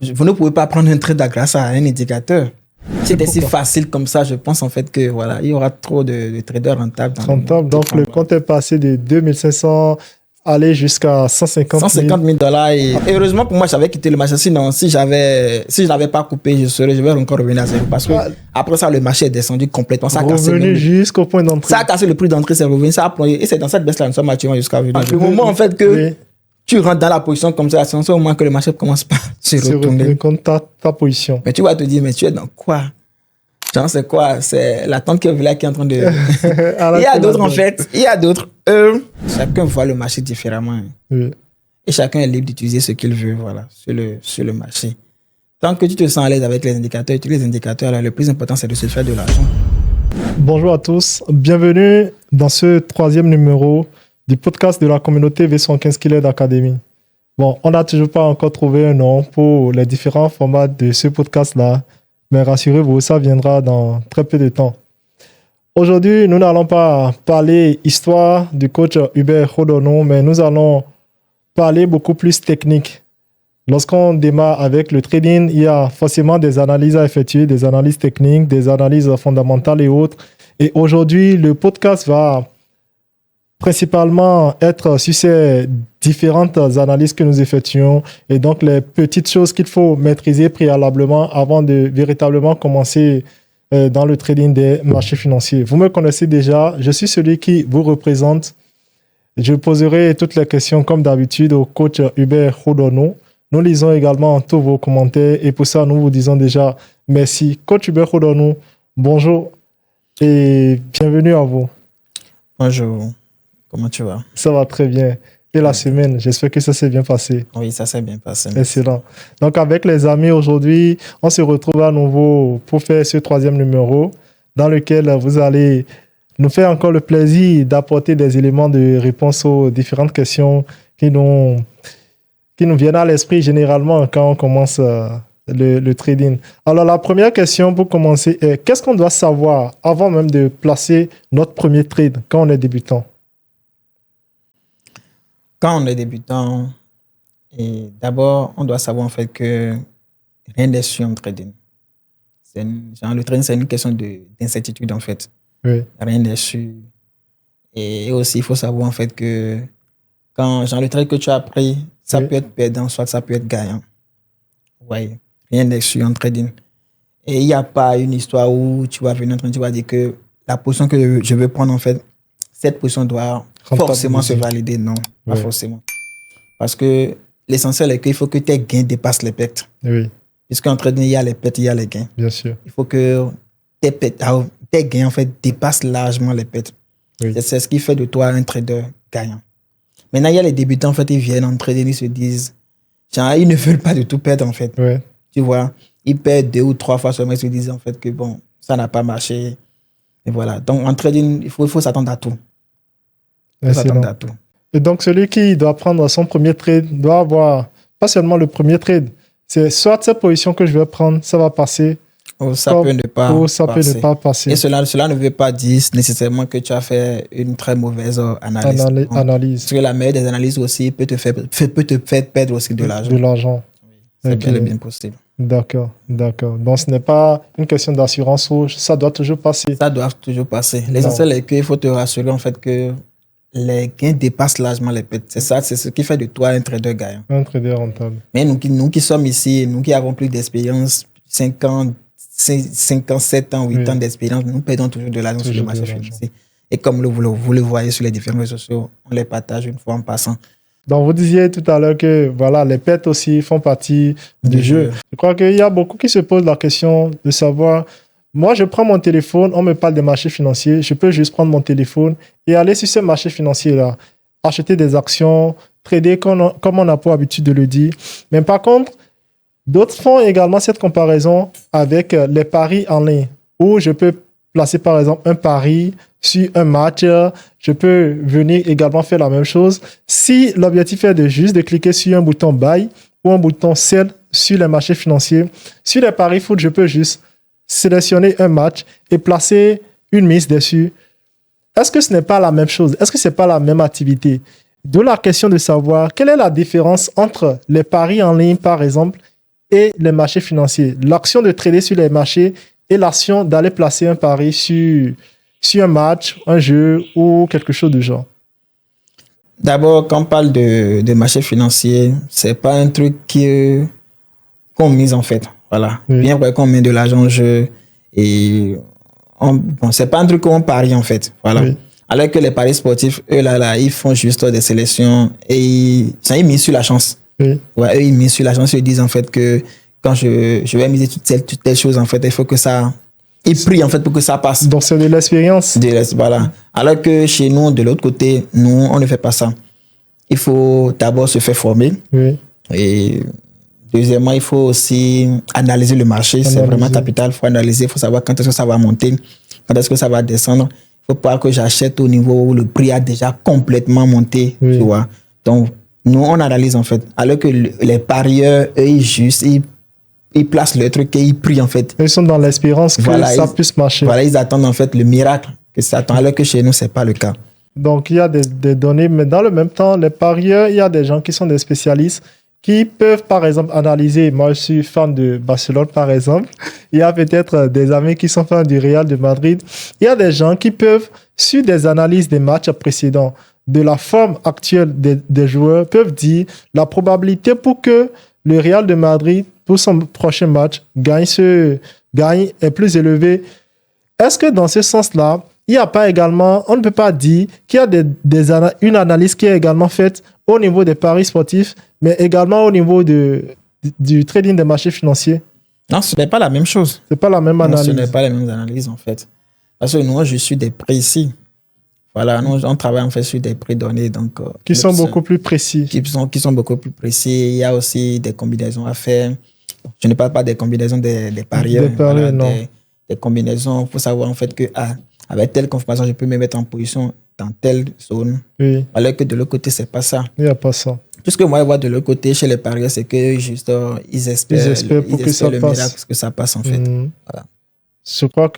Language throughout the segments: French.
Vous ne pouvez pas prendre un trade grâce à un indicateur. Si c'était si facile comme ça, je pense en fait que voilà, il y aura trop de traders rentables. Rentable. Donc, le compte est passé de 2500 aller jusqu'à 150 000 $150,000. Et heureusement pour moi, j'avais quitté le marché. Sinon, si je n'avais pas coupé, je vais encore revenir à zéro. Parce que après ça, le marché est descendu complètement. Ça a cassé revenu jusqu'au point d'entrée. Ça a cassé le prix d'entrée, c'est revenu. Ça a plongé. Et c'est dans cette baisse-là, nous sommes actuellement jusqu'à venir. Le moment en fait que tu rentres dans la position comme ça, c'est au moment que le marché commence pas à se retourner. Contre ta position. Mais tu vas te dire, mais tu es dans quoi? Genre, c'est quoi? C'est la tante qui est en train de... Il y a d'autres, en fait. Il y a d'autres. Chacun voit le marché différemment. Oui. Et chacun est libre d'utiliser ce qu'il veut, voilà, sur le marché. Tant que tu te sens à l'aise avec les indicateurs, utilise les indicateurs. Alors, le plus important, c'est de se faire de l'argent. Bonjour à tous. Bienvenue dans ce 3e numéro du podcast de la communauté V115 Killer d'Académie. Bon, on n'a toujours pas encore trouvé un nom pour les différents formats de ce podcast-là. Mais rassurez-vous, ça viendra dans très peu de temps. Aujourd'hui, nous n'allons pas parler histoire du coach Hubert Hodono, mais nous allons parler beaucoup plus technique. Lorsqu'on démarre avec le trading, il y a forcément des analyses à effectuer, des analyses techniques, des analyses fondamentales et autres. Et aujourd'hui, le podcast va principalement être sur ces différentes analyses que nous effectuons et donc les petites choses qu'il faut maîtriser préalablement avant de véritablement commencer dans le trading des marchés financiers. Vous me connaissez déjà, je suis celui qui vous représente. Je poserai toutes les questions comme d'habitude au coach Hubert Hodono. Nous lisons également tous vos commentaires et pour ça, nous vous disons déjà merci. Coach Hubert Hodono, bonjour et bienvenue à vous. Bonjour. Comment tu vas? Ça va très bien. Et la semaine, j'espère que ça s'est bien passé. Oui, ça s'est bien passé. Excellent. Donc, avec les amis, aujourd'hui, on se retrouve à nouveau pour faire ce 3e numéro dans lequel vous allez nous faire encore le plaisir d'apporter des éléments de réponse aux différentes questions qui nous viennent à l'esprit généralement quand on commence le trading. Alors, la première question pour commencer est qu'est-ce qu'on doit savoir avant même de placer notre premier trade quand on est débutant? Quand on est débutant, d'abord, on doit savoir en fait que rien n'est sûr en trading. Le trading, c'est une question d'incertitude en fait. Oui. Rien n'est sûr. Et aussi, il faut savoir en fait que quand le trade que tu as pris, ça peut être perdant, soit ça peut être gagnant. Oui, rien n'est sûr en trading. Et il n'y a pas une histoire où tu vas venir en train, tu vas dire que la position que je veux prendre en fait, cette position doit forcément se valider. Non, pas forcément. Parce que l'essentiel est qu'il faut que tes gains dépassent les pertes. Oui. Puisqu'en trading, il y a les pertes, il y a les gains. Bien sûr. Il faut que tes gains en fait, dépassent largement les pertes. Oui. C'est ce qui fait de toi un trader gagnant. Maintenant, il y a les débutants, en fait, ils viennent en trading, ils se disent, ils ne veulent pas du tout perdre, en fait. Oui. Tu vois, ils perdent 2 ou 3 fois seulement, ils se disent, en fait, que bon, ça n'a pas marché. Et voilà. Donc, en trading, il faut s'attendre à tout. Et donc, celui qui doit prendre son premier trade doit avoir pas seulement le premier trade, c'est soit cette position que je vais prendre, ça va passer. Ou ça peut ne pas passer. Et cela ne veut pas dire nécessairement que tu as fait une très mauvaise analyse. Parce que la meilleure des analyses aussi peut te faire perdre aussi de l'argent. De l'argent. Oui, c'est bien possible. D'accord. Donc, ce n'est pas une question d'assurance rouge. Ça doit toujours passer. Ça doit toujours passer. L'essentiel est qu'il faut te rassurer en fait que les gains dépassent largement les pertes. C'est ça, c'est ce qui fait de toi un trader gagnant. Un trader rentable. Mais nous qui sommes ici, nous qui avons plus d'expérience, 5 ans, 7 ans, 8 ans d'expérience, nous perdons toujours de l'argent sur le marché financier. Et comme vous le voyez sur les différents réseaux sociaux, on les partage une fois en passant. Donc, vous disiez tout à l'heure que voilà, les pertes aussi font partie du jeu. Je crois qu'il y a beaucoup qui se posent la question de savoir, moi, je prends mon téléphone, on me parle des marchés financiers, je peux juste prendre mon téléphone et aller sur ces marchés financiers-là, acheter des actions, trader comme on a pour habitude de le dire. Mais par contre, d'autres font également cette comparaison avec les paris en ligne, où je peux placer par exemple un pari sur un match. Je peux venir également faire la même chose. Si l'objectif est de juste de cliquer sur un bouton buy ou un bouton sell sur les marchés financiers, sur les paris foot, je peux juste sélectionner un match et placer une mise dessus. Est-ce que ce n'est pas la même chose? Est-ce que ce n'est pas la même activité? D'où la question de savoir quelle est la différence entre les paris en ligne, par exemple, et les marchés financiers. L'action de trader sur les marchés et l'action d'aller placer un pari sur un match, un jeu ou quelque chose du genre. D'abord, quand on parle de marché financier, c'est pas un truc qu'on mise en fait. Voilà. Oui. Bien vrai qu'on met de l'argent en jeu et bon, c'est pas un truc qu'on parie en fait. Voilà. Oui. Alors que les paris sportifs, eux là, ils font juste des sélections et ils misent sur la chance. Oui. Ouais, eux, ils misent sur la chance. Ils disent en fait que quand je vais miser toute telle chose, en fait, il faut que ça. Ils prient en fait pour que ça passe. Donc, c'est de l'expérience. Voilà. Alors que chez nous, de l'autre côté, nous, on ne fait pas ça. Il faut d'abord se faire former. Oui. Et deuxièmement, il faut aussi analyser le marché. C'est vraiment capital. Il faut analyser, il faut savoir quand est-ce que ça va monter, quand est-ce que ça va descendre. Il ne faut pas que j'achète au niveau où le prix a déjà complètement monté. Oui. Tu vois. Donc, nous, on analyse en fait. Alors que les parieurs, eux, ils placent le truc et ils prient en fait. Ils sont dans l'espérance que ça puisse marcher. Voilà, ils attendent en fait le miracle que ça attend. Alors que chez nous, ce n'est pas le cas. Donc, il y a des données, mais dans le même temps, les parieurs, il y a des gens qui sont des spécialistes qui peuvent, par exemple, analyser. Moi, je suis fan de Barcelone, par exemple. Il y a peut-être des amis qui sont fans du Real de Madrid. Il y a des gens qui peuvent, sur des analyses des matchs précédents, de la forme actuelle des joueurs, peuvent dire la probabilité pour que le Real de Madrid, pour son prochain match, gagne est plus élevée. Est-ce que dans ce sens-là, il n'y a pas également, on ne peut pas dire qu'il y a une analyse qui est également faite au niveau des paris sportifs, mais également au niveau du trading des marchés financiers? Non, ce n'est pas la même chose. Ce n'est pas la même analyse. Non, ce n'est pas la même analyse, en fait. Parce que nous, je suis des prix ici. Voilà, nous, on travaille en fait sur des prix donnés. Donc, qui sont beaucoup plus précis. Qui sont beaucoup plus précis. Il y a aussi des combinaisons à faire. Je ne parle pas des combinaisons des parieurs. Des parieurs, non. Des combinaisons. Il faut savoir en fait que avec telle confirmation, je peux me mettre en position dans telle zone. Oui. Alors que de l'autre côté, ce n'est pas ça. Il n'y a pas ça. Tout ce que moi, je vois de l'autre côté chez les parieurs, c'est que juste, ils espèrent pour que ça passe. miracle, que ça passe en fait. Voilà. Je crois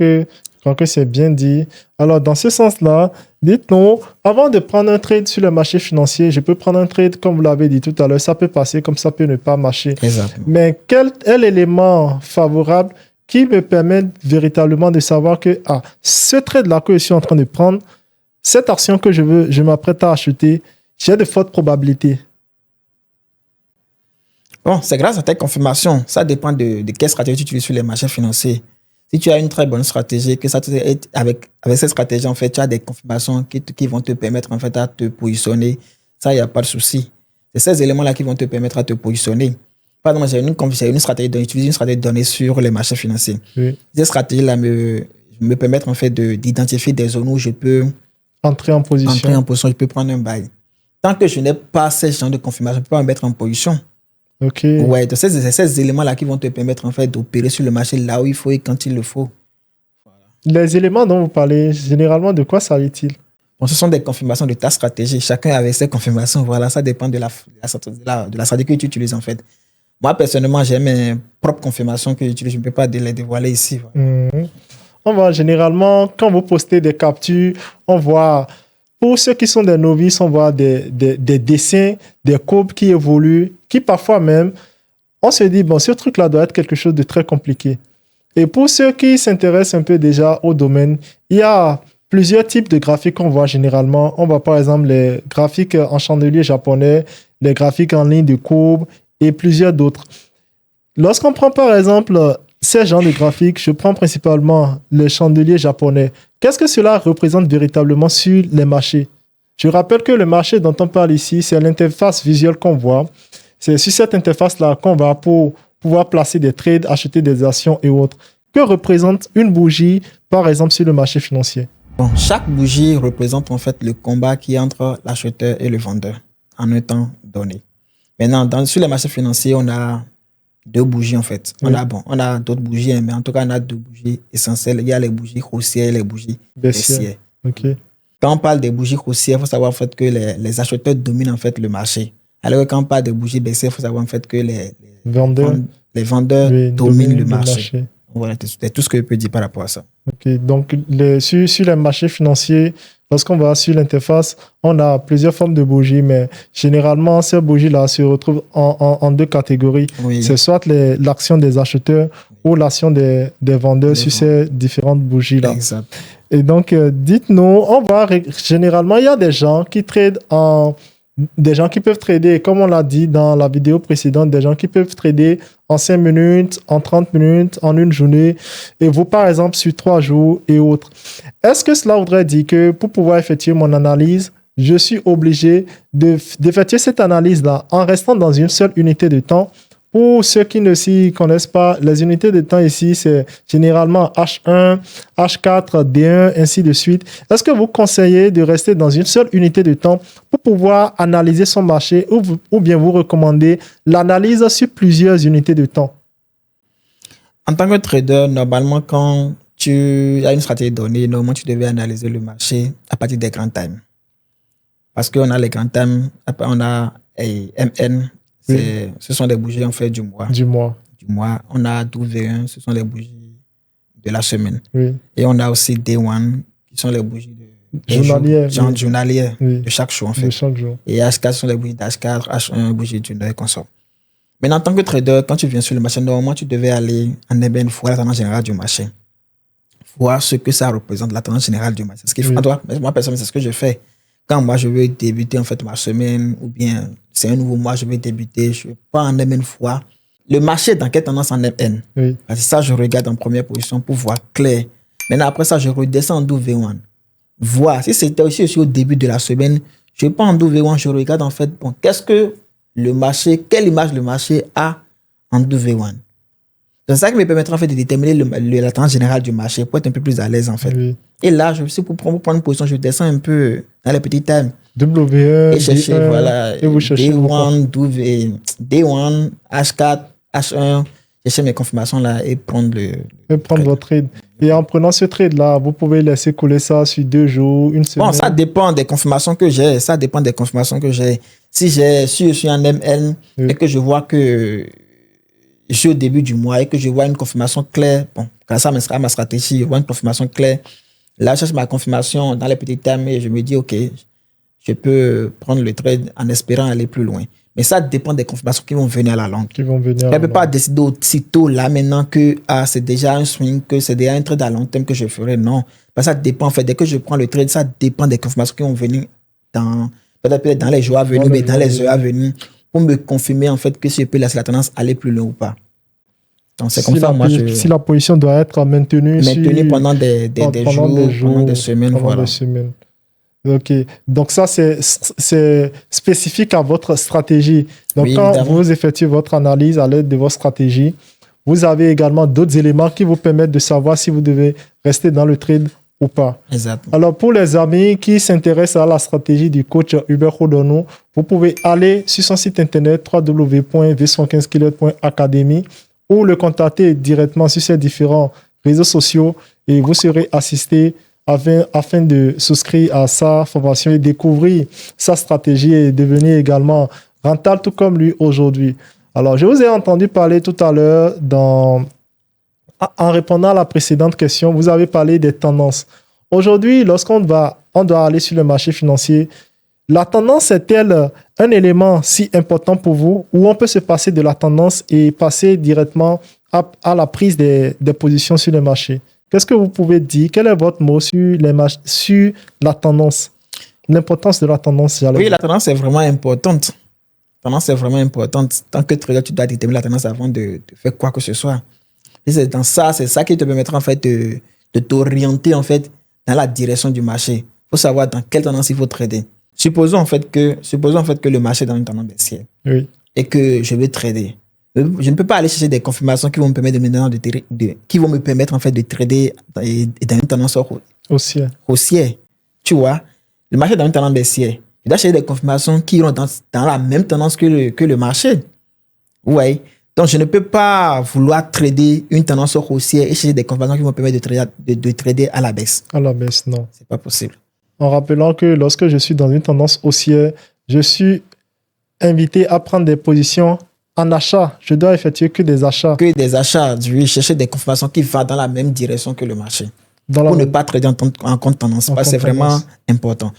que c'est bien dit. Alors, dans ce sens-là, dites-nous, avant de prendre un trade sur le marché financier, je peux prendre un trade, comme vous l'avez dit tout à l'heure, ça peut passer comme ça peut ne pas marcher. Exactement. Mais quel est l'élément favorable qui me permet véritablement de savoir que ce trade-là que je suis en train de prendre, cette action que je m'apprête à acheter, j'ai de fortes probabilités? Bon, c'est grâce à tes confirmations. Ça dépend de quelle stratégie tu utilises sur les marchés financiers. Si tu as une très bonne stratégie, que ça avec cette stratégie, en fait, tu as des confirmations qui vont te permettre en fait, à te positionner. Ça, il n'y a pas de souci. C'est ces éléments-là qui vont te permettre à te positionner. Par exemple, j'ai une stratégie, j'utilise une stratégie donnée sur les marchés financiers. Oui. Ces stratégies-là me permettent en fait d'identifier des zones où je peux entrer en position. Je peux prendre un bail. Tant que je n'ai pas ce genre de confirmation, je ne peux pas me mettre en position. Ok. Ouais, donc c'est ces éléments-là qui vont te permettre en fait d'opérer sur le marché là où il faut et quand il le faut. Voilà. Les éléments dont vous parlez, généralement, de quoi s'agit-il? Bon, ce sont des confirmations de ta stratégie. Chacun avec ses confirmations. Voilà, ça dépend de la stratégie que tu utilises en fait. Moi, personnellement, j'ai mes propres confirmations que j'utilise. Je ne peux pas les dévoiler ici. Voilà. On voit généralement, quand vous postez des captures, on voit, pour ceux qui sont des novices, on voit des dessins, des courbes qui évoluent, qui parfois même, on se dit, bon, ce truc-là doit être quelque chose de très compliqué. Et pour ceux qui s'intéressent un peu déjà au domaine, il y a plusieurs types de graphiques qu'on voit généralement. On voit par exemple les graphiques en chandelier japonais, les graphiques en ligne de courbe et plusieurs d'autres. Lorsqu'on prend par exemple ces genres de graphiques, je prends principalement les chandeliers japonais. Qu'est-ce que cela représente véritablement sur les marchés? Je rappelle que le marché dont on parle ici, c'est l'interface visuelle qu'on voit. C'est sur cette interface-là qu'on va pour pouvoir placer des trades, acheter des actions et autres. Que représente une bougie, par exemple, sur le marché financier? Bon, chaque bougie représente en fait le combat qui est entre l'acheteur et le vendeur en un temps donné. Maintenant, sur les marchés financiers, on a deux bougies en fait. Oui. On a d'autres bougies, mais en tout cas, on a deux bougies essentielles. Il y a les bougies haussières et les bougies baissières. Okay. Quand on parle des bougies haussières, il faut savoir en fait que les acheteurs dominent en fait le marché. Alors que quand on parle des bougies baissières, il faut savoir en fait que les vendeurs dominent le marché. Voilà, c'est tout ce que je peux dire par rapport à ça. Ok, donc sur les marchés financiers, lorsqu'on va sur l'interface, on a plusieurs formes de bougies, mais généralement, ces bougies-là se retrouvent en deux catégories. Oui. C'est soit l'action des acheteurs ou l'action des vendeurs sur ces différentes bougies-là. Exact. Et donc, dites-nous, généralement, il y a des gens qui tradent des gens qui peuvent trader, comme on l'a dit dans la vidéo précédente, des gens qui peuvent trader en 5 minutes, en 30 minutes, en une journée, et vous, par exemple, sur 3 jours et autres. Est-ce que cela voudrait dire que pour pouvoir effectuer mon analyse, je suis obligé d'effectuer cette analyse-là en restant dans une seule unité de temps? Pour ceux qui ne s'y connaissent pas, les unités de temps ici, c'est généralement H1, H4, D1, ainsi de suite. Est-ce que vous conseillez de rester dans une seule unité de temps pour pouvoir analyser son marché ou bien vous recommandez l'analyse sur plusieurs unités de temps? En tant que trader, normalement, quand tu as une stratégie donnée, normalement, tu devais analyser le marché à partir des grands times. Parce qu'on a les grands times, après on a MN, oui. Ce sont des bougies en fait du mois. Du mois. On a W1, ce sont les bougies de la semaine. Oui. Et on a aussi D1, qui sont les bougies journalières oui. de chaque jour en fait. De chaque jour. Et H4 sont les bougies d'H4, H1, bougies d'une heure et consort. Maintenant, en tant que trader, quand tu viens sur le marché, normalement, tu devais aller en MN voir la tendance générale du marché. Voir ce que ça représente, la tendance générale du marché. C'est ce qu'il faut. Oui. Toi, moi, personnellement, c'est ce que je fais. Quand moi, je veux débuter en fait ma semaine, ou bien c'est un nouveau mois, je veux débuter, je ne vais pas en MN fois. Le marché est dans quelle tendance en MN? Oui. Parce que ça, je regarde en première position pour voir clair. Maintenant, après ça, je redescends en W1. Voir. Si c'était aussi au début de la semaine, je ne vais pas en W1, je regarde en fait, bon, qu'est-ce que le marché, quelle image le marché a en W1. C'est ça qui me permettra en fait de déterminer la tendance générale du marché pour être un peu plus à l'aise en fait. Oui. Et là, pour prendre une position, je descends un peu dans les petits times. W1, et chercher, D1, voilà, et vous cherchez D1, H4, H1, chercher mes confirmations là et prendre votre trade. Et en prenant ce trade-là, vous pouvez laisser couler ça sur 2 jours, une semaine. Bon, ça dépend des confirmations que j'ai. Si je suis en MN et que je vois que je suis au début du mois et que je vois une confirmation claire, bon, grâce à ma stratégie, je vois une confirmation claire. Là, je cherche ma confirmation dans les petits termes et je me dis, OK, je peux prendre le trade en espérant aller plus loin. Mais ça dépend des confirmations qui vont venir à la longue. Je ne peux pas décider aussitôt là maintenant que c'est déjà un swing, que c'est déjà un trade à long terme que je ferai. Non. Parce que ça dépend en fait. Dès que je prends le trade, ça dépend des confirmations qui vont venir peut-être dans les jours à venir, mais dans les heures à venir pour me confirmer en fait que si je peux laisser la tendance aller plus loin ou pas. Donc c'est comme ça, si la position doit être maintenue pendant des jours, pendant des semaines, voilà. Ok, donc ça c'est spécifique à votre stratégie. Donc oui, quand évidemment. Vous effectuez votre analyse à l'aide de votre stratégie, vous avez également d'autres éléments qui vous permettent de savoir si vous devez rester dans le trade ou pas. Exactement. Alors pour les amis qui s'intéressent à la stratégie du coach Hubert Rodonu, vous pouvez aller sur son site internet www.v115killer.academy ou le contacter directement sur ses différents réseaux sociaux et vous serez assisté afin de souscrire à sa formation et découvrir sa stratégie et devenir également rentable tout comme lui aujourd'hui. Alors, je vous ai entendu parler tout à l'heure en répondant à la précédente question, vous avez parlé des tendances. Aujourd'hui, lorsqu'on doit aller sur le marché financier, la tendance est-elle un élément si important pour vous ou on peut se passer de la tendance et passer directement à la prise des positions sur le marché? Qu'est-ce que vous pouvez dire? Quel est votre mot sur la tendance? L'importance de la tendance. Oui, la tendance est vraiment importante. La tendance est vraiment importante. Tant que trader, tu dois déterminer la tendance avant de faire quoi que ce soit. Et c'est ça qui te permettra en fait de t'orienter en fait dans la direction du marché. Il faut savoir dans quelle tendance il faut trader. Supposons en fait que le marché est dans une tendance baissière. Oui. Et que je vais trader. Je ne peux pas aller chercher des confirmations qui vont me permettre en fait de trader dans une tendance haussière. Tu vois, le marché est dans une tendance baissière. Je dois chercher des confirmations qui iront dans la même tendance que le marché. Ouais. Donc, je ne peux pas vouloir trader une tendance haussière et chercher des confirmations qui vont me permettre de trader à la baisse. À la baisse, non. C'est pas possible. En rappelant que lorsque je suis dans une tendance haussière, je suis invité à prendre des positions en achat. Je dois effectuer que des achats. Que des achats. Je vais chercher des confirmations qui vont dans la même direction que le marché. pour ne pas trader en compte tendance. Parce que c'est vraiment important.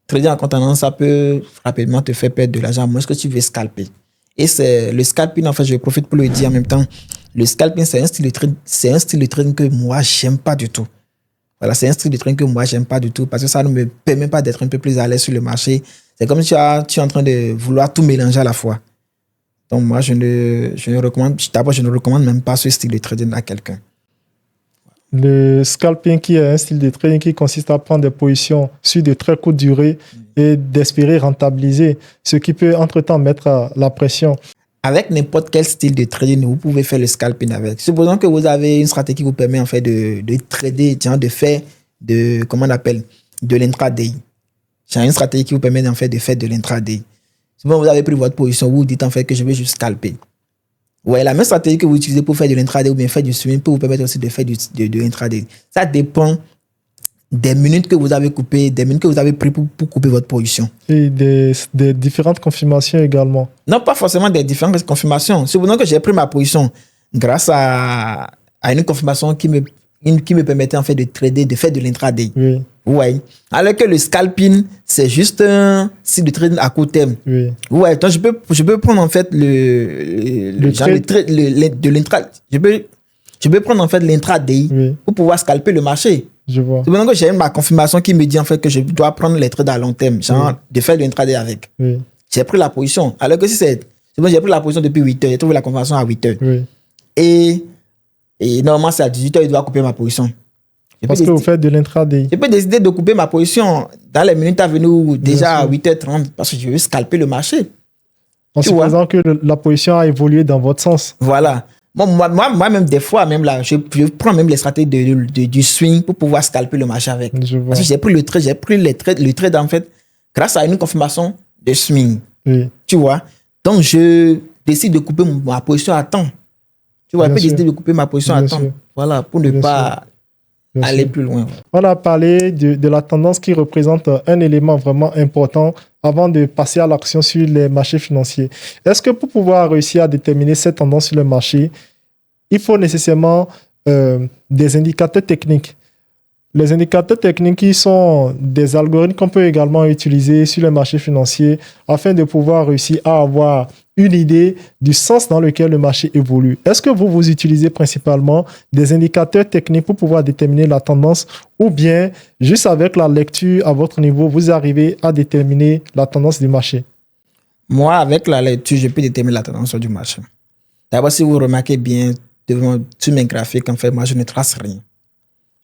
Trader en compte tendance, ça peut rapidement te faire perdre de l'argent, à moins que tu veux scalper. Et c'est le scalping, en fait, je profite pour le dire en même temps. Le scalping, c'est un style de trading que moi, j'aime pas du tout. Voilà, c'est un style de trading que moi, j'aime pas du tout parce que ça ne me permet pas d'être un peu plus à l'aise sur le marché. C'est comme si tu es en train de vouloir tout mélanger à la fois. Donc, moi, je ne recommande même pas ce style de trading à quelqu'un. Le scalping, qui est un style de trading qui consiste à prendre des positions sur de très courtes durées et d'espérer rentabiliser, ce qui peut entre-temps mettre la pression. Avec n'importe quel style de trading, vous pouvez faire le scalping avec. Supposons que vous avez une stratégie qui vous permet en fait de trader, de faire comment on appelle, de l'intraday. J'ai une stratégie qui vous permet en fait de faire de l'intraday. Souvent, vous avez pris votre position, vous dites en fait que je vais juste scalper. Ouais, la même stratégie que vous utilisez pour faire de l'intraday ou bien faire du swing peut vous permettre aussi de faire de l'intraday. Ça dépend des minutes que vous avez coupées, des minutes que vous avez pris pour couper votre position. Et des différentes confirmations également. Non, pas forcément des différentes confirmations. Supposons que j'ai pris ma position grâce à une confirmation qui me permettait en fait de trader, de faire de l'intraday. Oui. Ouais. Alors que le scalping, c'est juste un style de trading à court terme. Oui. Ouais, donc je peux prendre en fait de l'intraday. Je peux prendre en fait l'intraday pour pouvoir scalper le marché. Je vois. C'est maintenant que j'ai ma confirmation qui me dit en fait que je dois prendre les trades à long terme, genre de faire de l'intraday avec. Oui. J'ai pris la position. Alors que si c'est bon, j'ai pris la position depuis 8 heures, j'ai trouvé la confirmation à 8 heures. Oui. Et normalement, c'est à 18 heures, il doit couper ma position. Parce que vous faites de l'intraday. Je peux décider de couper ma position dans les minutes à venir ou déjà à 8h30 parce que je veux scalper le marché. En supposant que la position a évolué dans votre sens. Voilà. Moi-même, des fois, même là, je prends même les stratégies du swing pour pouvoir scalper le marché avec. Parce que j'ai pris le trade en fait grâce à une confirmation de swing. Oui. Tu vois. Donc, je décide de couper ma position à temps. Tu vois, je peux décider de couper ma position à temps. Voilà, pour ne pas aller plus loin. On a parlé de la tendance qui représente un élément vraiment important avant de passer à l'action sur les marchés financiers. Est-ce que pour pouvoir réussir à déterminer cette tendance sur le marché, il faut nécessairement des indicateurs techniques? Les indicateurs techniques qui sont des algorithmes qu'on peut également utiliser sur les marchés financiers afin de pouvoir réussir à avoir une idée du sens dans lequel le marché évolue. Est-ce que vous utilisez principalement des indicateurs techniques pour pouvoir déterminer la tendance ou bien juste avec la lecture à votre niveau, vous arrivez à déterminer la tendance du marché? Moi, avec la lecture, je peux déterminer la tendance du marché. D'abord, si vous remarquez bien, sur mes graphiques, en fait, moi, je ne trace rien.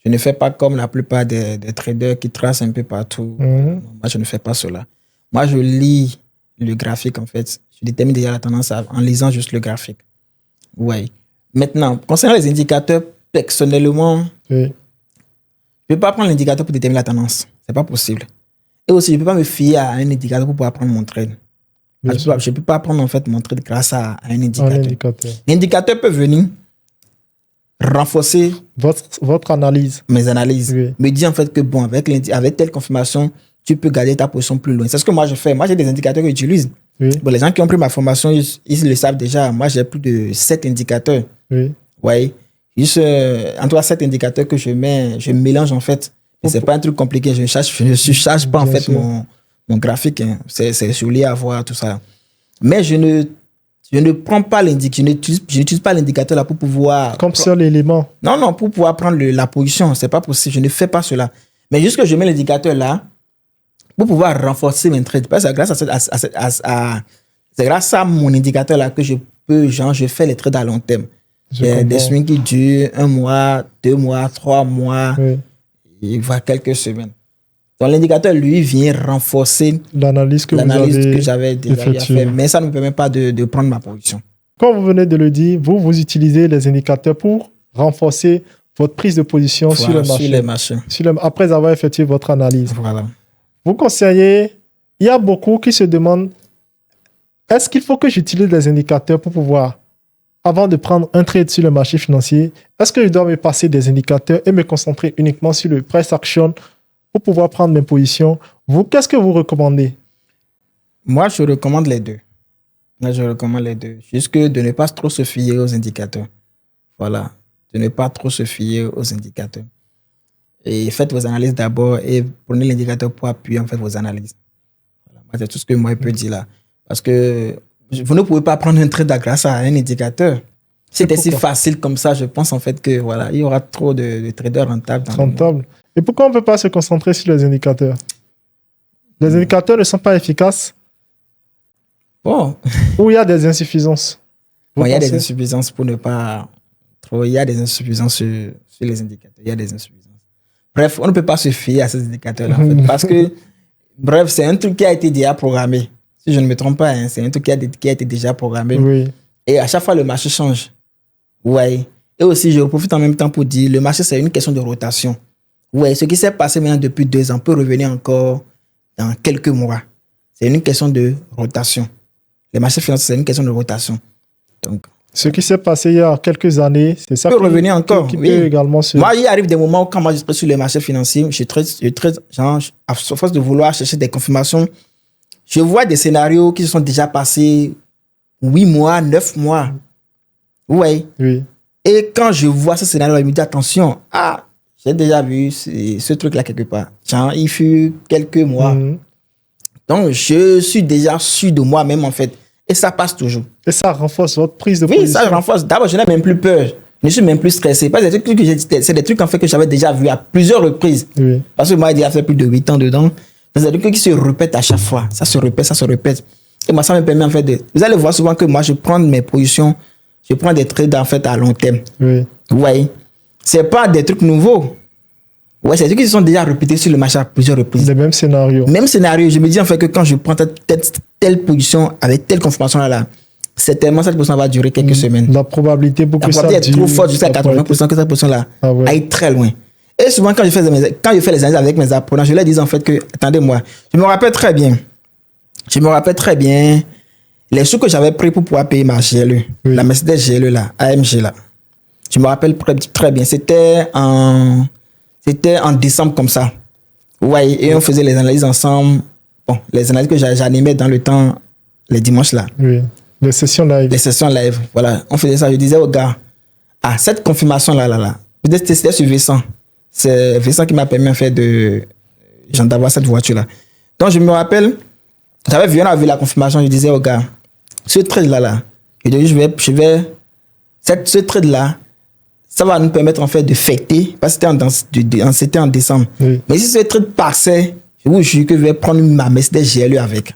Je ne fais pas comme la plupart des traders qui tracent un peu partout. Moi, je ne fais pas cela. Moi, je lis le graphique, en fait. Je détermine déjà la tendance en lisant juste le graphique. Ouais. Maintenant, concernant les indicateurs, personnellement, je ne peux pas prendre l'indicateur pour déterminer la tendance. Ce n'est pas possible. Et aussi, je ne peux pas me fier à un indicateur pour pouvoir prendre mon trade. Je ne peux pas prendre en fait mon trade grâce à un indicateur. L'indicateur peut venir renforcer votre analyse. Mes analyses. Me dire en fait que bon, avec telle confirmation, tu peux garder ta position plus loin. C'est ce que moi je fais. Moi, j'ai des indicateurs que j'utilise. Bon, les gens qui ont pris ma formation, ils le savent déjà. Moi, j'ai plus de 7 indicateurs. Ouais. Juste, en tout cas, 7 indicateurs que je mélange en fait. C'est pas un truc compliqué. Je ne charge pas en fait mon graphique. Hein. C'est joli à voir, tout ça. Mais je ne prends pas l'indicateur. Je n'utilise pas l'indicateur là pour pouvoir. Comme seul élément. Non, pour pouvoir prendre la position. C'est pas possible. Je ne fais pas cela. Mais juste que je mets l'indicateur là pour pouvoir renforcer mes trades. C'est grâce à mon indicateur là que je fais les trades à long terme. Des swings qui durent 1 mois, 2 mois, 3 mois, et voire quelques semaines. Donc l'indicateur, lui, vient renforcer l'analyse que j'avais déjà fait. Mais ça ne me permet pas de prendre ma position. Comme vous venez de le dire, vous utilisez les indicateurs pour renforcer votre prise de position sur le marché. Après avoir effectué votre analyse. Voilà. Vous conseillez, il y a beaucoup qui se demandent, est-ce qu'il faut que j'utilise des indicateurs pour pouvoir, avant de prendre un trade sur le marché financier, est-ce que je dois me passer des indicateurs et me concentrer uniquement sur le price action pour pouvoir prendre mes positions? Vous, qu'est-ce que vous recommandez? Moi, je recommande les deux. Juste de ne pas trop se fier aux indicateurs. Voilà. De ne pas trop se fier aux indicateurs. Et faites vos analyses d'abord et prenez l'indicateur pour appuyer en fait vos analyses. Voilà. C'est tout ce que moi je peux dire là. Parce que vous ne pouvez pas prendre un trade grâce à un indicateur. Si c'était si facile comme ça, je pense en fait que voilà, il y aura trop de traders rentables. Rentables. Et pourquoi on ne peut pas se concentrer sur les indicateurs? Les indicateurs ne sont pas efficaces. Bon. Ou il y a des insuffisances. Bon, il y a des insuffisances pour ne pas trop. Il y a des insuffisances sur les indicateurs. Il y a des insuffisances. Bref, on ne peut pas se fier à ces indicateurs-là en fait. Parce que, bref, c'est un truc qui a été déjà programmé. Si je ne me trompe pas, hein, c'est un truc qui a été déjà programmé. Oui. Et à chaque fois, le marché change. Ouais. Et aussi, je profite en même temps pour dire, le marché, c'est une question de rotation. Ouais, ce qui s'est passé maintenant depuis 2 ans peut revenir encore dans quelques mois. C'est une question de rotation. Les marchés financiers, c'est une question de rotation. Donc, ce qui s'est passé il y a quelques années, c'est ça peut revenir encore. Qui oui. peut également se... Moi, il arrive des moments où, quand moi je suis sur les marchés financiers, à force de vouloir chercher des confirmations, je vois des scénarios qui se sont déjà passés 8 mois, 9 mois. Ouais. Oui. Et quand je vois ce scénario, je me dis attention, j'ai déjà vu ce truc-là quelque part. Genre, il fut quelques mois. Donc, je suis déjà sûr de moi-même, en fait. Et ça passe toujours. Et ça renforce votre prise de position. Oui, ça renforce. D'abord, je n'ai même plus peur. Je ne suis même plus stressé. Parce que c'est des trucs en fait, que j'avais déjà vus à plusieurs reprises. Oui. Parce que moi, j'ai déjà fait plus de 8 ans dedans. C'est des trucs qui se répètent à chaque fois. Ça se répète, ça se répète. Et moi, ça me permet en fait de... Vous allez voir souvent que moi, je prends mes positions, je prends des trades en fait à long terme. Oui. Vous voyez? C'est pas des trucs nouveaux. Ouais, c'est des trucs qui se sont déjà répétés sur le marché à plusieurs reprises. Les mêmes scénarios. Même scénario. Je me dis en fait que quand je prends telle position avec telle confirmation là, certainement cette position va durer quelques semaines. La probabilité pour que ça dure. La probabilité est trop forte jusqu'à 80% que cette position là aille très loin. Et souvent quand je fais les analyses avec mes apprenants, je leur dis en fait que, attendez-moi, je me rappelle très bien les sous que j'avais pris pour pouvoir payer ma GLE, la Mercedes GLE là, AMG là. Je me rappelle très bien. C'était en décembre comme ça. Ouais, et on faisait les analyses ensemble. Bon, les analyses que j'animais dans le temps, les dimanches là. Oui, les sessions live. Les sessions live, voilà. On faisait ça. Je disais aux gars, cette confirmation là. Peut-être c'était sur Vincent. C'est Vincent qui m'a permis en fait d'avoir cette voiture là. Donc je me rappelle, on a vu la confirmation, je disais aux gars, ce trade là, ce trade là, ça va nous permettre en fait de fêter, parce que c'était en décembre. Oui. Mais si ce trade passait, je vous jure que je vais prendre ma Mercedes GLE avec.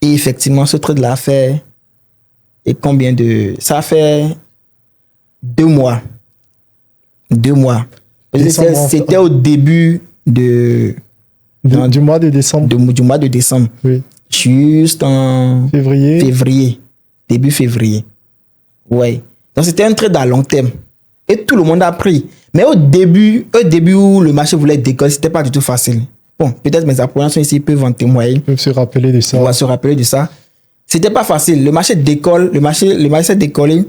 Et effectivement, ce trade là a fait, ça a fait 2 mois. 2 mois. C'était au début du mois de décembre. Du mois de décembre. Oui. Juste en février. Début février. Ouais. Donc, c'était un trade à long terme. Et tout le monde a pris. Mais au début où le marché voulait décoller, c'était pas du tout facile. Bon, peut-être mes apprenants ici peuvent en témoigner. Ils peuvent se rappeler de ça. On va se rappeler de ça. C'était pas facile. Le marché décolle. Le marché s'est décollé.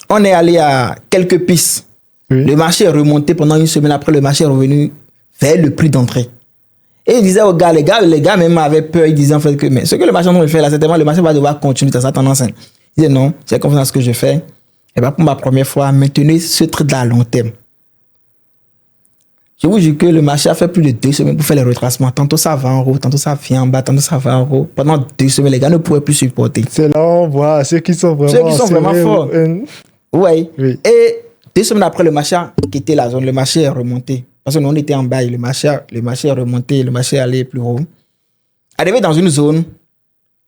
On est allé à quelques pistes. Oui. Le marché est remonté pendant une semaine. Après, le marché est revenu vers le prix d'entrée. Et il disait aux gars, les gars même avaient peur. Ils disaient en fait que, mais ce que le marché va faire là, certainement, le marché va devoir continuer dans sa tendance. Ils disaient non, c'est confiance dans ce que je fais. Et bien, pour ma première fois, maintenez ce trade-là à long terme. Je vous jure que le marché a fait plus de 2 semaines pour faire les retracements. Tantôt ça va en haut, tantôt ça vient en bas, tantôt ça va en haut. Pendant 2 semaines, les gars ne pouvaient plus supporter. C'est là on voit ceux qui sont vraiment forts. Oui. Et 2 semaines après, le marché a quitté la zone. Le marché est remonté. Parce que nous, on était en bas. Le marché est remonté. Le marché est allé plus haut. Arrivé dans une zone,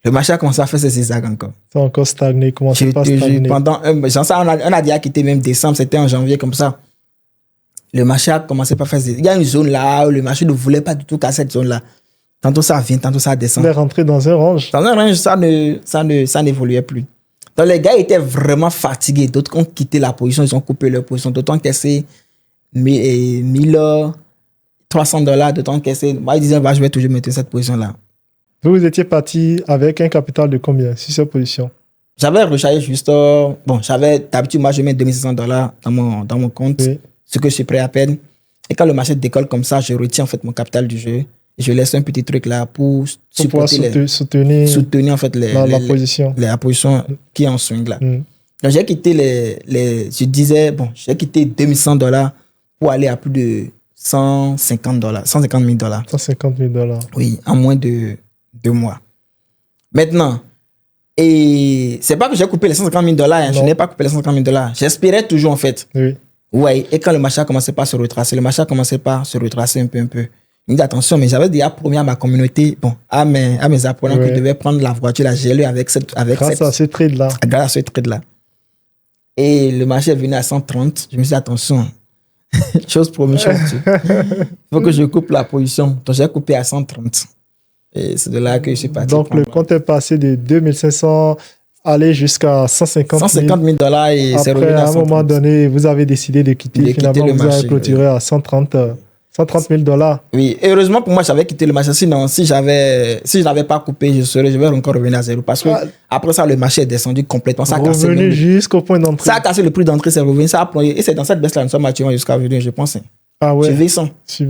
le marché a commencé à faire ses zigzags encore. Ça a encore stagné. Comment ça pas stagné? On a déjà quitté même décembre. C'était en janvier comme ça. Le marché a commencé à faire ses... Il y a une zone là où le marché ne voulait pas du tout casser cette zone-là. Tantôt ça vient, tantôt ça descend. Il est rentré dans un range. Dans un range, ça n'évoluait plus. Donc les gars étaient vraiment fatigués. D'autres ont quitté la position, ils ont coupé leur position. D'autres ont caissé $1,300. D'autres ont caissé... Moi, ils disaient, je vais toujours mettre cette position-là. Vous étiez parti avec un capital de combien sur cette position? J'avais rechargé juste... d'habitude, moi, je mets $2,600 dans mon compte. Oui. Ce que je suis prêt à perdre. Et quand le marché décolle comme ça, je retiens en fait mon capital du jeu. Et je laisse un petit truc là pour soutenir en fait la position qui est en swing là. Donc j'ai quitté j'ai quitté $2,100 pour aller à plus de $150, $150,000. $150,000. Oui, en moins de 2 mois. Maintenant, et c'est pas que j'ai coupé les $150,000, hein, je n'ai pas coupé les $150,000. J'espérais toujours, en fait. Oui. Ouais, et quand le marché a commencé par se retracer, un peu. Il me dit attention, mais j'avais déjà promis à ma communauté, bon, à mes apprenants que je devais prendre la voiture, la GLE Grâce à ce trade-là. Grâce à ce trade-là. Et le marché est venu à 130. Je me suis dit attention, chose promise, chose due. Il faut que je coupe la position. Donc j'ai coupé à 130. Et c'est de là que je suis parti. Donc le compte est passé de 2500 aller jusqu'à $150,000 et c'est revenu à à 130. un moment donné, vous avez décidé de quitter. Finalement, le vous marché, avez clôturé à $130,000. Oui, et heureusement pour moi, j'avais quitté le marché. Sinon, si je n'avais pas coupé, je vais encore revenir à zéro. Parce que après ça, le marché est descendu complètement. Ça a cassé revenu jusqu'au point d'entrée. Ça a cassé le prix d'entrée, c'est revenu. Ça a plongé. Et c'est dans cette baisse-là, nous sommes actuellement jusqu'à aujourd'hui, je pense. Ah ouais. Suivez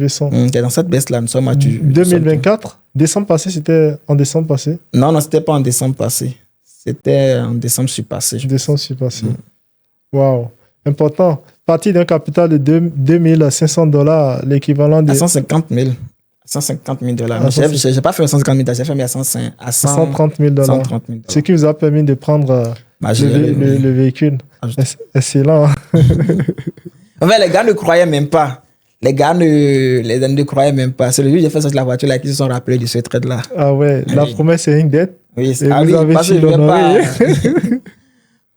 ça. C'est dans cette baisse-là, nous sommes actuellement. 2024, décembre passé, c'était en décembre passé? Non, c'était pas en décembre passé. C'était en décembre surpassé. Décembre surpassé. Waouh. Important. Parti d'un capital de $2,500, l'équivalent de. À $150,000. $150,000. J'ai pas fait $150,000, j'ai fait à $130,000. Ce qui vous a permis de prendre le véhicule. Excellent. En fait, les gars ne croyaient même pas. Les gars ne croyaient même pas. C'est le jour où j'ai fait sortir la voiture là qu'ils se sont rappelés de ce trade-là. Ah ouais, la promesse est une dette. Oui, vous avez parce que je vais pas.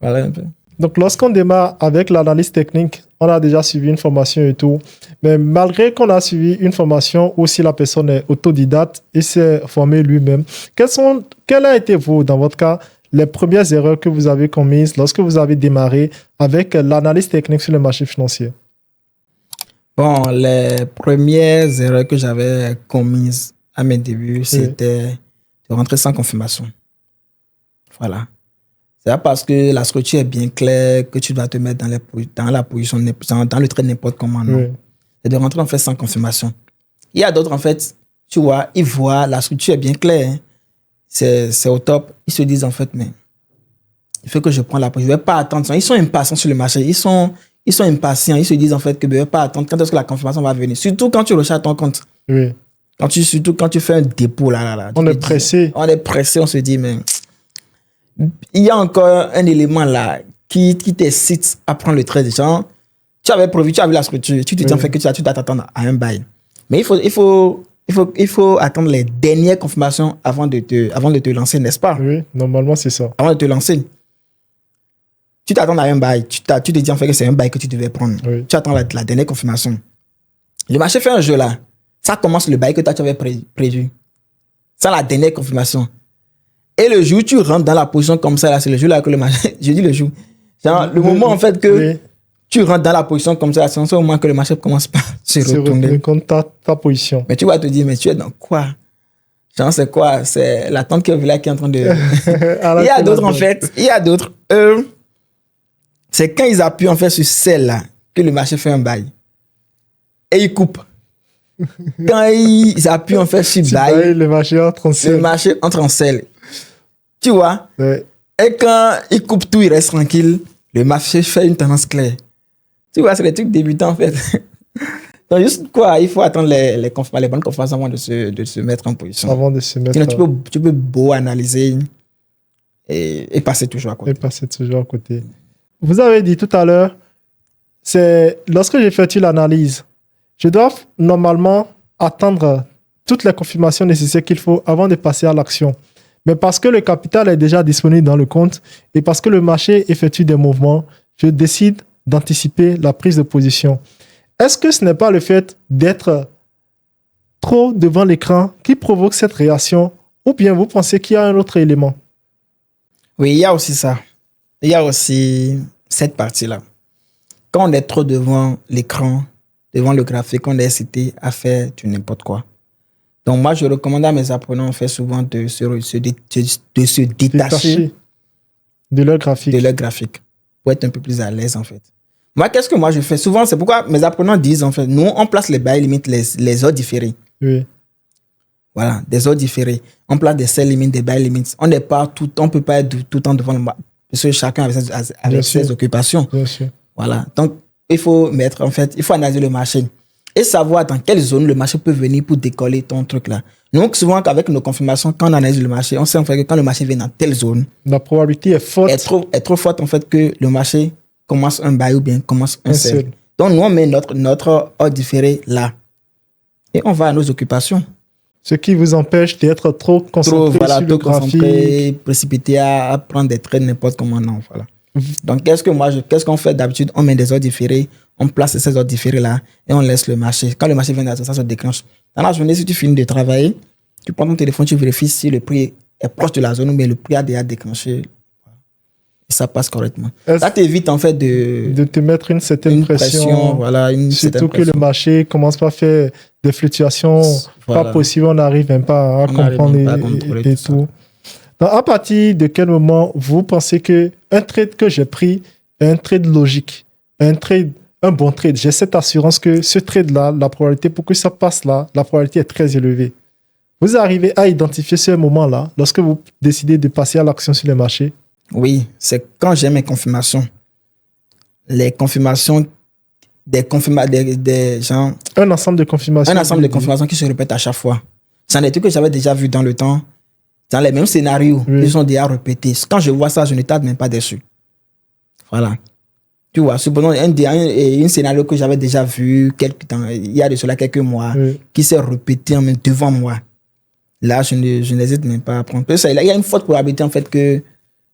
Voilà un peu. Donc, lorsqu'on démarre avec l'analyse technique, on a déjà suivi une formation et tout. Mais malgré qu'on a suivi une formation où si la personne est autodidacte et s'est formé lui-même, quelles a été, dans votre cas, les premières erreurs que vous avez commises lorsque vous avez démarré avec l'analyse technique sur le marché financier? Bon, les premières erreurs que j'avais commises à mes débuts, c'était de rentrer sans confirmation. Voilà. C'est pas parce que la structure est bien claire que tu dois te mettre dans la position, dans le trade n'importe comment. Non. C'est de rentrer en fait sans confirmation. Il y a d'autres, en fait, tu vois, ils voient la structure est bien claire. Hein. C'est au top. Ils se disent, en fait, mais il faut que je prenne la position. Je ne vais pas attendre. Ils sont impatients sur le marché. Ils sont impatients. Ils se disent, en fait, que je ne vais pas attendre. Quand est-ce que la confirmation va venir? Surtout quand tu recharges ton compte. Oui. Surtout quand tu fais un dépôt, là. On est pressé. On est pressé. On se dit, mais il y a encore un élément là qui t'incite à prendre le trade. Genre, tu avais prévu, tu as vu la structure, tu te dis en fait que tu dois t'attendre à un bail. Mais il faut attendre les dernières confirmations avant de te lancer, n'est-ce pas? Oui, normalement c'est ça. Avant de te lancer. Tu t'attends à un bail, tu te dis en fait que c'est un bail que tu devais prendre. Oui. Tu attends la dernière confirmation. Le marché fait un jeu là. Ça commence le bail que toi tu avais prévu. Sans la dernière confirmation. Et le jour où tu rentres dans la position comme ça, là, c'est le jour là que le marché. Je dis le jour. Genre, le moment en fait que tu rentres dans la position comme ça, c'est en ce moment que le marché commence par se retourner. Contre ta position. Mais tu vas te dire, mais tu es dans quoi? Genre, c'est quoi? C'est la tante qui est là qui est en train de. Il y a d'autres en fait. Il y a d'autres. C'est quand ils appuient en fait sur celle-là que le marché fait un bail. Et ils coupent. Quand ils appuient en fait sur bail, le marché entre en selle. Le marché entre en selle. Tu vois? Ouais. Et quand ils coupent tout, ils restent tranquilles, le marché fait une tendance claire. Tu vois, c'est des trucs débutants en fait. Donc, juste quoi, il faut attendre les bonnes conférences avant de se mettre en position. Avant de se mettre. Sinon, tu peux beau analyser et passer toujours à côté. Vous avez dit tout à l'heure, c'est lorsque j'effectue l'analyse, je dois normalement attendre toutes les confirmations nécessaires qu'il faut avant de passer à l'action. Mais parce que le capital est déjà disponible dans le compte et parce que le marché effectue des mouvements, je décide d'anticiper la prise de position. Est-ce que ce n'est pas le fait d'être trop devant l'écran qui provoque cette réaction ou bien vous pensez qu'il y a un autre élément? Oui, il y a aussi ça. Il y a aussi cette partie-là. Quand on est trop devant l'écran, devant le graphique, on est incité à faire du n'importe quoi. Donc, moi, je recommande à mes apprenants, en fait, souvent de se détacher de leur graphique. Pour être un peu plus à l'aise, en fait. Moi, qu'est-ce que moi je fais? Souvent, c'est pourquoi mes apprenants disent, en fait, nous, on place les bails limites, les heures différées. Oui. Voilà, des heures différées. On place des sell limites, des bails limites. On ne peut pas être tout le temps devant le marché. Parce que chacun avec ses occupations. Bien sûr. Voilà. Donc, il faut analyser le marché et savoir dans quelle zone le marché peut venir pour décoller ton truc là. Donc, souvent, avec nos confirmations, quand on analyse le marché, on sait en fait que quand le marché vient dans telle zone, la probabilité est forte. Est trop forte en fait que le marché commence un buy ou bien commence un sell. Donc, nous, on met notre ordre différé là. Et on va à nos occupations. Ce qui vous empêche d'être trop concentré sur le graphique. Précipité à prendre des trades n'importe comment, non, voilà. Donc, qu'est-ce qu'on fait d'habitude? On met des ordres différés, on place ces ordres différés là et on laisse le marché. Quand le marché vient ça se déclenche. Dans la journée, si tu finis de travailler, tu prends ton téléphone, tu vérifies si le prix est proche de la zone ou bien le prix a déjà déclenché. Et ça passe correctement. Ça t'évite en fait de te mettre une certaine pression. Voilà, surtout que le marché commence pas à faire des fluctuations pas possibles, on n'arrive même pas à comprendre et tout. Donc, à partir de quel moment vous pensez que un trade que j'ai pris est un trade logique, un bon trade? J'ai cette assurance que ce trade-là, la probabilité pour que ça passe là, la probabilité est très élevée. Vous arrivez à identifier ce moment-là lorsque vous décidez de passer à l'action sur le marché? Oui, c'est quand j'ai mes confirmations. Les confirmations des gens. Un ensemble de confirmations. Un ensemble de confirmations qui se répètent à chaque fois. C'est des trucs que j'avais déjà vu dans le temps. Dans les mêmes scénarios. Ils sont déjà répétés. Quand je vois ça, je ne tarde même pas dessus. Voilà. Tu vois, supposons un scénario que j'avais déjà vu il y a de cela quelques mois, qui s'est répété devant moi. Là, je n'hésite même pas à prendre. Il y a une forte probabilité en fait que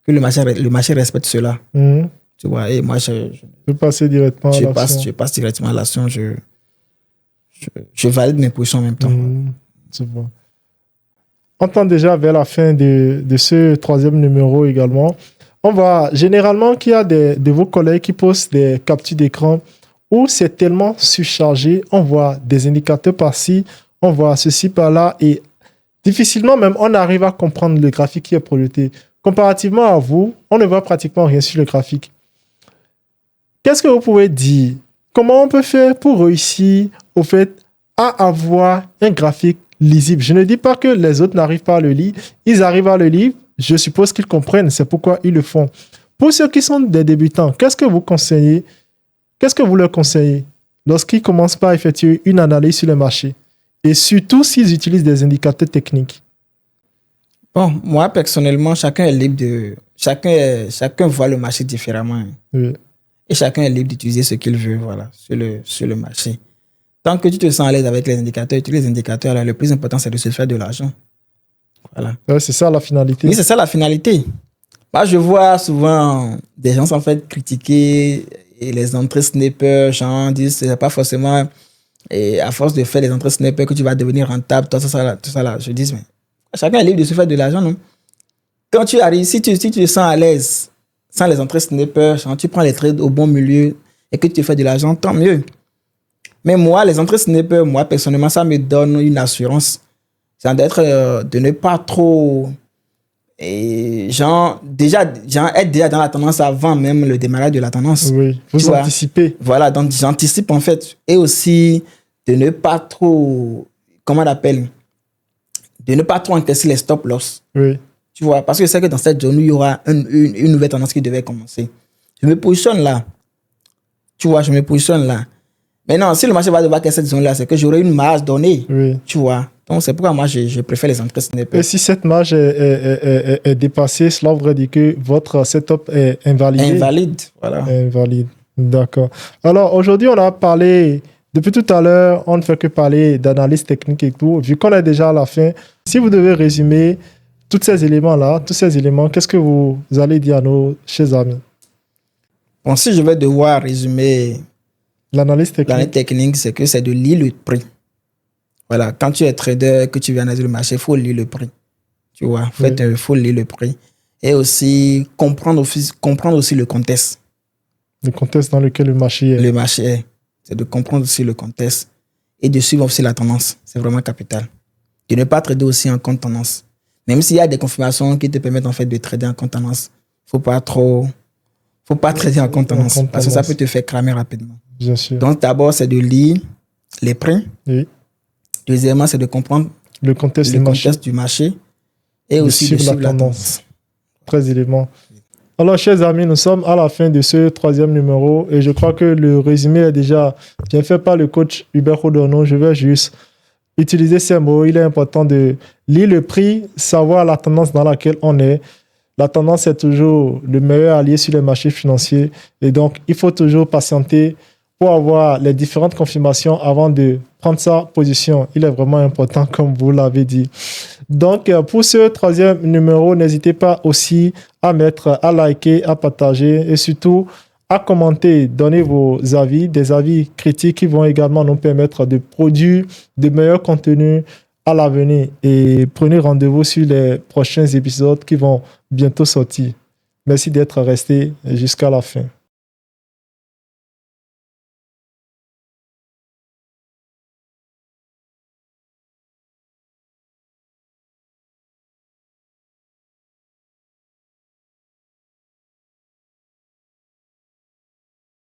le marché respecte cela. Tu vois, et moi, je passer directement à l'action. Je passe directement à l'action. Je valide mes positions en même temps. Tu vois. On tend déjà vers la fin de ce troisième numéro également. On voit généralement qu'il y a de vos collègues qui postent des captures d'écran où c'est tellement surchargé. On voit des indicateurs par-ci, on voit ceci par-là et difficilement même on arrive à comprendre le graphique qui est projeté. Comparativement à vous, on ne voit pratiquement rien sur le graphique. Qu'est-ce que vous pouvez dire? Comment on peut faire pour réussir au fait à avoir un graphique lisible? Je ne dis pas que les autres n'arrivent pas à le lire. Ils arrivent à le lire. Je suppose qu'ils comprennent. C'est pourquoi ils le font. Pour ceux qui sont des débutants, qu'est-ce que vous conseillez? Qu'est-ce que vous leur conseillez lorsqu'ils commencent par effectuer une analyse sur le marché? Et surtout s'ils utilisent des indicateurs techniques. Bon, moi, personnellement, chacun est libre de... Chacun voit le marché différemment. Oui. Et chacun est libre d'utiliser ce qu'il veut, voilà, sur le marché. Tant que tu te sens à l'aise avec les indicateurs, utilise les indicateurs, là, le plus important, c'est de se faire de l'argent. Voilà. Ouais, c'est ça la finalité. Oui, c'est ça la finalité. Moi, je vois souvent des gens en fait critiquer et les entrées snipers, gens disent c'est pas forcément et à force de faire les entrées snipers que tu vas devenir rentable, tout ça là. Je dis mais chacun est libre de se faire de l'argent, non? Quand tu arrives, si tu te sens à l'aise sans les entrées snipers, tu prends les trades au bon milieu et que tu te fais de l'argent, tant mieux. Mais moi, les entrées snipers, moi personnellement, ça me donne une assurance. C'est de ne pas trop et être déjà dans la tendance avant même le démarrage de la tendance. Oui, vous anticipez. Voilà, donc j'anticipe en fait. Et aussi de ne pas trop, comment on appelle, de ne pas trop encaisser les stop loss. Oui. Tu vois, parce que c'est que dans cette zone, il y aura une nouvelle tendance qui devait commencer. Je me positionne là. Tu vois, je me positionne là. Mais non, si le marché va devoir cette zone-là, c'est que j'aurai une marge donnée. Oui. Tu vois. Donc, c'est pourquoi moi, je préfère les entrées snipers. Et si cette marge est dépassée, cela voudrait dire que votre setup est invalidé? Invalide, voilà. Invalide, d'accord. Alors, aujourd'hui, on a parlé, depuis tout à l'heure, on ne fait que parler d'analyse technique et tout. Vu qu'on est déjà à la fin, si vous devez résumer tous ces éléments-là, qu'est-ce que vous allez dire à nos chers amis? Bon, si je vais devoir résumer l'analyse technique, c'est que c'est de lire le prix. Voilà, quand tu es trader, que tu viens analyser le marché, il faut lire le prix. Tu vois, il faut lire le prix. Et aussi comprendre aussi le contexte. Le contexte dans lequel le marché est. Le marché est. C'est de comprendre aussi le contexte et de suivre aussi la tendance. C'est vraiment capital. De ne pas trader aussi en compte tendance. Même s'il y a des confirmations qui te permettent en fait de trader en compte tendance, faut pas trader en compte tendance parce que ça peut te faire cramer rapidement. Bien sûr. Donc d'abord, c'est de lire les prix. Oui. Deuxièmement, c'est de comprendre le contexte du marché et aussi de suivre la tendance. 13 éléments. Alors, chers amis, nous sommes à la fin de ce 3e numéro et je crois que le résumé est déjà bien fait par le coach Hubert Rodornon. Je vais juste utiliser ces mots. Il est important de lire le prix, savoir la tendance dans laquelle on est. La tendance est toujours le meilleur allié sur les marchés financiers et donc il faut toujours patienter pour avoir les différentes confirmations avant de prendre sa position. Il est vraiment important, comme vous l'avez dit. Donc, pour ce 3e numéro, n'hésitez pas aussi à mettre, à liker, à partager et surtout à commenter, donner vos avis, des avis critiques qui vont également nous permettre de produire de meilleurs contenus à l'avenir. Et prenez rendez-vous sur les prochains épisodes qui vont bientôt sortir. Merci d'être resté jusqu'à la fin.